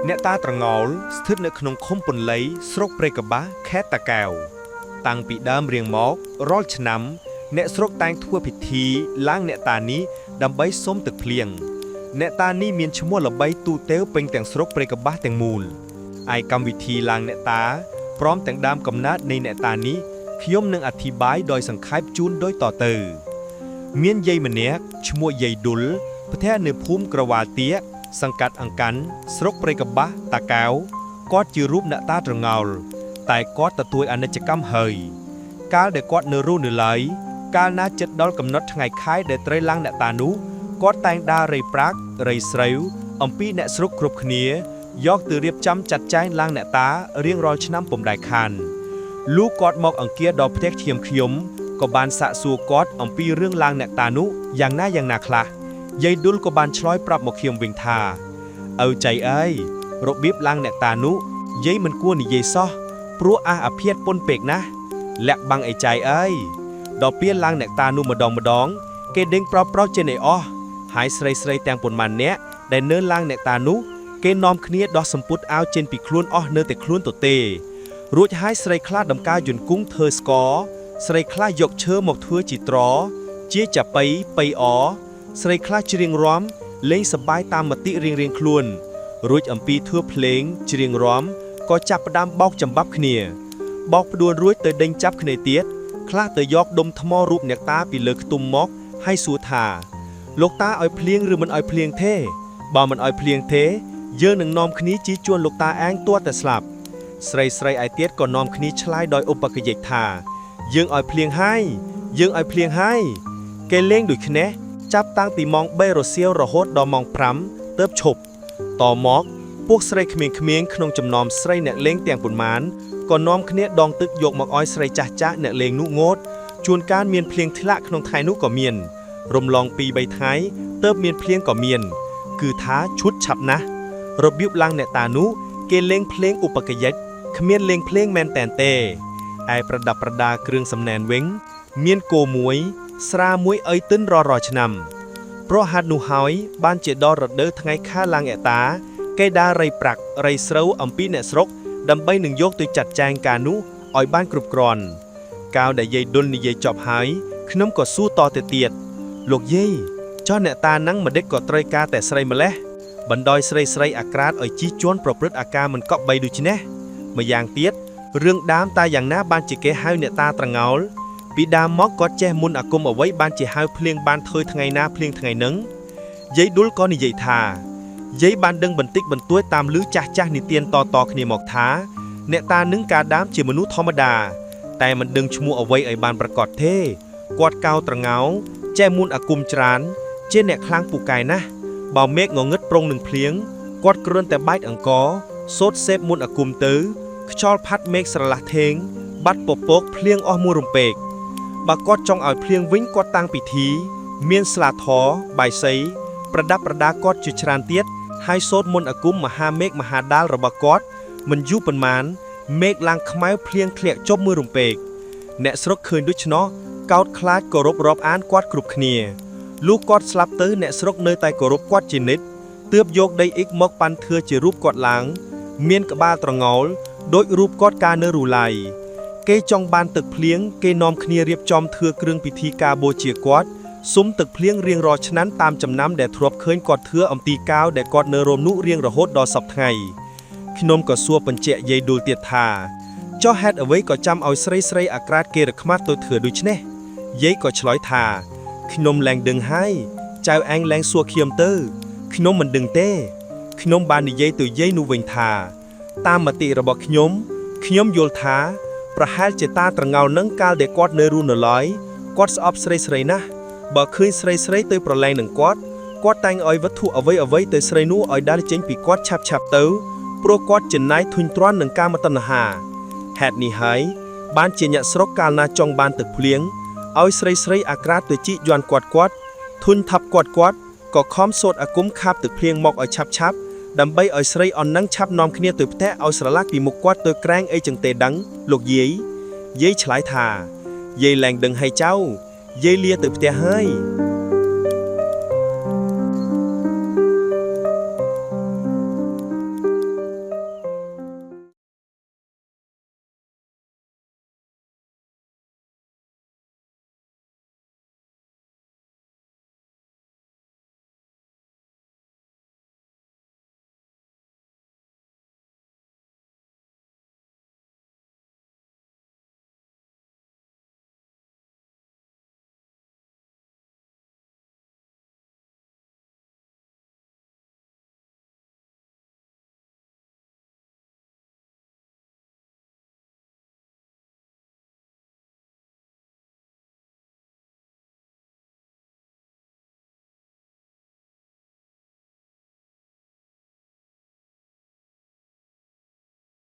អ្នកតាត្រងោលស្ថិតនៅក្នុងឃុំពន្លៃស្រុកព្រៃកបាសខេត្តតាកែវតាំងពីដើមរៀងមករាល់ឆ្នាំអ្នកស្រុកតែងធ្វើពិធីឡើងអ្នកតានេះដើម្បីសុំទឹកភ្លៀងអ្នកតានេះមានឈ្មោះល្បីទូទៅពេញទាំងស្រុកព្រៃកបាសទាំងមូលឯកម្មវិធីឡើងអ្នកតាព្រមទាំងដើមកំណើតនៃអ្នកតានេះខ្ញុំនឹងអធិប្បាយដោយសង្ខេបជូនដូចតទៅមានយាយម្នាក់ឈ្មោះយាយឌុលប្រទះនៅភូមិក្រវ៉ាល់ទៀកសង្កាត់អង្កាន់ស្រុកព្រៃកបាសតាកែវគាត់ជារូបអ្នកតាត្រងោលតែគាត់ទទួលអនិច្ចកម្មហើយកាលដែលគាត់នៅរស់នៅឡើយកាលណាចិត្តដល់កំណត់ថ្ងៃខែដែលត្រូវឡើងអ្នកតានោះគាត់តែងដើររៃប្រាក់រៃស្រូវអំពីអ្នកស្រុកគ្រប់គ្នាយកទៅរៀបចំចាត់ចែងឡើងអ្នកតារៀងរាល់ឆ្នាំពុំដែលខានលុះគាត់មកអង្គារដល់ផ្ទះខ្ញុំក៏បានសាកសួរគាត់អំពីរឿងឡើងអ្នកតានោះយ៉ាងណាខ្លះយាយឌុលក៏បានឆ្លើយប្រាប់មកខ្ញុំវិញថាឪចៃអើយរបៀបឡើងអ្នកតានោះយាយមិនគួរនិយាយសោះព្រោះអាភិធពុនពេកណាស់លាក់បាំងអីចៃអើយដល់ពេលឡើងអ្នកតានោះម្ដងគេដេញប្រោចេញឲ្យអស់ហើយស្រីទាំងប៉ុន្មាននាក់ដែលនៅឡើងអ្នកតានោះគេនាំគ្នាដោះសម្ពុតអាវចេញពីខ្លួនអស់នៅតែខ្លួនទទេរួចហើយស្រីខ្លះដំកើយន្តគង់ធ្វើស្ករស្រីខ្លះយកឈើមកធ្វើជាត្រជាចាប៉ីប៉ីអស្រីខ្លះច្រៀងរាំលេងសប្បាយតាមមតិរៀងខ្លួនរួចអំពីធ្វើភ្លេងច្រៀងរាំក៏ចាប់ផ្ដើមបោកចំបាប់គ្នាបោកផ្ដួលរួចទៅដេញចាប់គ្នាទៀតខ្លះទៅយកដុំថ្មរូបអ្នកតាពីលើខ្ទមមកហើយសួរថាលោកតាឲ្យភ្លៀងឬមិនឲ្យភ្លៀងទេបើមិនឲ្យភ្លៀងទេយើងនឹងនាំគ្នាជិះជួនលោកតាអាងទាត់តែស្លាប់ស្រីឯទៀតក៏នាំគ្នាឆ្លើយដោយឧបកិច្ចថាយើងឲ្យភ្លៀងហើយគេលេងដូចគ្នាចាប់តាំងពីម៉ោង3រសៀលរហូតដល់ម៉ោង5ទើបឈប់តមកពួកស្រីក្មេងៗក្នុងចំណោមស្រីអ្នកលេងទាំងប៉ុន្មានក៏នាំគ្នាដងទឹកយកមកឲ្យស្រីចាស់អ្នកលេងនោះងូតជួនកាលមានភ្លៀងធ្លាក់ក្នុងថ្ងៃនោះក៏មានរំលង 2-3 ថ្ងៃទើបមានភ្លៀងក៏មានគឺថាឈុតឆាប់ណាស់របៀបឡើងអ្នកតានោះគេលេងភ្លេងឧបកិច្ចគ្មានលេងភ្លេងមែនតែនទេឯប្រដាប់ប្រដាគ្រឿងសំណែនវិញមានគោមួយស្រាមួយអីទិនរាល់ឆ្នាំព្រោះហេតុនោះហើយបានជាដល់រដូវថ្ងៃខែឡើងអតាគេដើររៃប្រាក់រៃស្រូវអំពីអ្នកស្រុកដើម្បីនឹងយកទៅចាត់ចែងការនោះឲ្យបានគ្រប់គ្រាន់កាលដែលយាយឌុលនិយាយចប់ហើយខ្ញុំក៏សួរតទៅទៀតលោកយាយចុះអ្នកតាហ្នឹងម្ដេចក៏ត្រូវការតែស្រីម្លេះបណ្ដោយស្រីអាក្រាតឲ្យជិះជួនប្រព្រឹត្តអាការមិនកប់បីដូចនេះម្យ៉ាងទៀតរឿងដើមតាយ៉ាងណាបានជាគេហៅអ្នកតាត្រងោលពីដើមមកគាត់ចេះមុនអាគមអ្វីបានជាហៅភ្លៀងបានធ្វើថ្ងៃណាភ្លៀងថ្ងៃហ្នឹងយាយឌុលក៏និយាយថាយាយបានដឹងបន្តិចបន្តួចតាមឮចាស់និទានតគ្នាមកថាអ្នកតានឹងការដើមជាមនុស្សធម្មតាតែមិនដឹងឈ្មោះអ្វីឲ្យបានប្រកបទេគាត់កៅត្រងោលចេះមុនអាគមច្រើនជាអ្នកខ្លាំងពូកែណាស់បើមេឃងងឹតប្រងនឹងភ្លៀងគាត់គ្រាន់តែបែកអង្គសូត្រសេពមុនអាគមទៅខ្យល់ផាត់មេឃស្រឡះធេងបាត់ពពកភ្លៀងអស់មួយរំពេកបើគាត់ចង់ឲ្យភ្លៀងវិញគាត់តាំងពិធីមានស្លាធរបាយសីប្រដាប់ប្រដាគាត់ជាច្រើនទៀតហើយសូត្រមុនអាគមមហាមេឃមហាដាលរបស់គាត់មិនយូរប៉ុន្មានមេឃឡើងខ្មៅភ្លៀងធ្លាក់ចុះមួយរំពេកអ្នកស្រុកឃើញដូច្នោះកោតខ្លាចគោរពរាប់អានគាត់គ្រប់គ្នាលុះគាត់ស្លាប់ទៅអ្នកស្រុកនៅតែគោរពគាត់ជានិច្ចទើបយកដីអ៊ិកមកប៉ាន់ធឿជារូបគាត់ឡើងមានក្បាលត្រងោលដូចរូបគាត់កាលនៅរូឡៃគេចង់បានទឹកភ្លៀងគេនាំគ្នារៀបចំធ្វើគ្រឿងពិធីការបូជាគាត់សុំទឹកភ្លៀងរៀងរាល់ឆ្នាំតាមចំណាំដែលធ្លាប់ឃើញគាត់ធ្វើអំទីកាវដែលគាត់នៅរមនោះរៀងរហូតដល់សប្តាហ៍ថ្ងៃខ្ញុំក៏សួរបញ្ជាក់យាយឌុលទៀតថាចុះហេតុអ្វីក៏ចាំឲ្យស្រីអាក្រាតគេរខ្មាស់ទៅធ្វើដូច្នេះយាយក៏ឆ្លើយថាខ្ញុំលែងដឹងហើយចៅអញលែងសួរខ្ញុំទៅខ្ញុំមិនដឹងទេខ្ញុំបាននិយាយទៅយាយនោះវិញថាតាមមតិរបស់ខ្ញុំយល់ថាប្រហែលជាតាត្រងោលនឹងកាលដែលគាត់នៅរស់នៅឡើយគាត់ស្អប់ស្រីណាស់បើឃើញស្រីទៅប្រឡែងនឹងគាត់តែងឲ្យវត្ថុអ្វីទៅស្រីនោះឲ្យដើរចេញពីគាត់ឆាប់ទៅព្រោះគាត់ចំណាយធុញទ្រាន់នឹងកាមតណ្ហាហេតុនេះហើយបានជាអ្នកស្រុកកាលណាចង់បានទឹកភ្លៀងឲ្យស្រីអាក្រាតទៅជីកយន់គាត់ធុញថាប់គាត់ក៏ខំសូត្រអាគមខាបទឹកភ្លៀងមកឲ្យឆាប់ដើម្បីឲ្យស្រីអននឹងឆាប់នាំគ្នាទៅផ្ទះឲ្យស្រឡះពីមុខគាត់ទៅក្រែងអីចឹងទេដឹងលោកយាយឆ្លើយថាយាយលែងដឹងឲ្យចៅយាយលាទៅផ្ទះហើយ